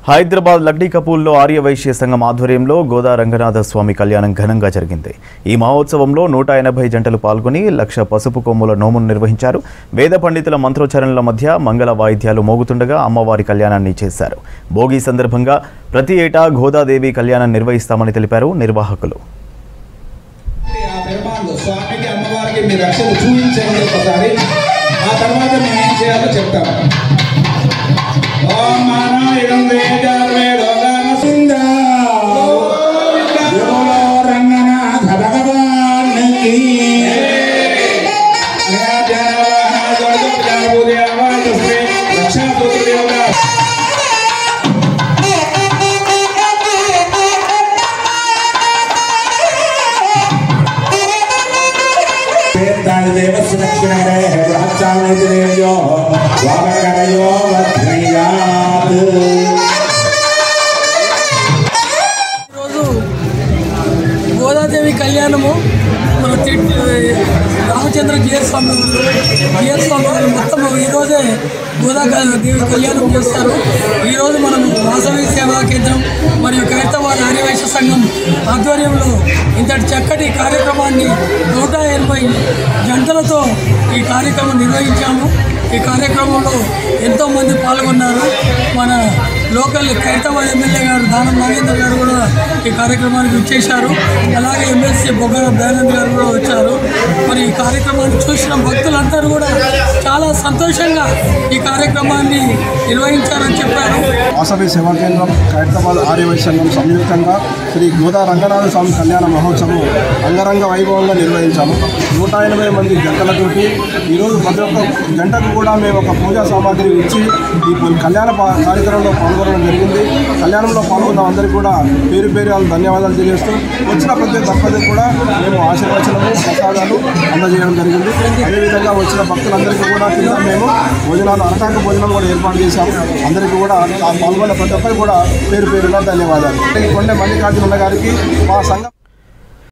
హైదరాబాద్ లక్డీ కపూల్లో ఆర్యవైశ్య సంఘం ఆధ్వర్యంలో గోదా రంగనాథ స్వామి కళ్యాణం ఘనంగా జరిగింది. ఈ మహోత్సవంలో 180 జంటలు పాల్గొని 1,00,000 పసుపు కొమ్ముల నోమును నిర్వహించారు. వేద పండితుల మంత్రోచ్చరణల మధ్య మంగళ వాయిద్యాలు మోగుతుండగా అమ్మవారి కళ్యాణాన్ని చేశారు. భోగి సందర్భంగా ప్రతి ఏటా గోదాదేవి కళ్యాణం నిర్వహిస్తామని తెలిపారు నిర్వాహకులు. గోదాదేవి కళ్యాణము మన రామచంద్ర జిఆర్ స్వామి మొత్తం ఈరోజే గోదాదేవి కళ్యాణం చేస్తారు. ఈరోజు మనం వాసవి సేవా కేంద్రం మరియు ఖైరతాబాద్ ఆర్యవైశ్య సంఘం ఆధ్వర్యంలో ఇంతటి చక్కటి కార్యక్రమాన్ని 180 జంటలతో ఈ కార్యక్రమం నిర్వహించాము. ఈ కార్యక్రమంలో ఎంతోమంది పాల్గొన్నారు. మన లోకల్ ఖైరతాబాద్ ఎమ్మెల్యే గారు దానం నాగేంద్ర గారు కూడా ఈ కార్యక్రమానికి వచ్చేశారు. అలాగే ఎమ్మెల్సీ బొగ్గన దయానంద్ గారు కూడా వచ్చారు. మరి ఈ కార్యక్రమాన్ని చూసిన భక్తులందరూ కూడా చాలా సంతోషంగా ఈ కార్యక్రమాన్ని నిర్వహించారని చెప్పారు. వాసవి సేవా కేంద్రం ఖైరతాబాద్ ఆర్యవైశ్య సంఘం సంయుక్తంగా శ్రీ గోదా రంగనాథ స్వామి కళ్యాణ మహోత్సవం అంగరంగ వైభవంగా నిర్వహించాము. 180 మంది జంటలతోటి ఈరోజు ప్రతి ఒక్క జంటకు కూడా మేము ఒక పూజా సామాగ్రి ఇచ్చి ఈ కళ్యాణ కార్యక్రమంలో పాల్గొనడం జరిగింది. కళ్యాణంలో పాల్గొన్న అందరికీ కూడా పేరు ధన్యవాదాలు తెలియజేస్తూ వచ్చిన ప్రతి దంపతికి కూడా మేము ఆశీర్వచనము ప్రసాదాలు అందజేయడం జరిగింది. అదేవిధంగా వచ్చిన భక్తులందరికీ కూడా కింద మేము భోజనాలు అరటాక భోజనం కూడా ఏర్పాటు చేశాము. అందరికీ కూడా పాల్గొన్న ప్రతి ఒక్కరికి కూడా పేరున ధన్యవాదాలు. కొండ మల్లికార్జున గారికి మా సంఘం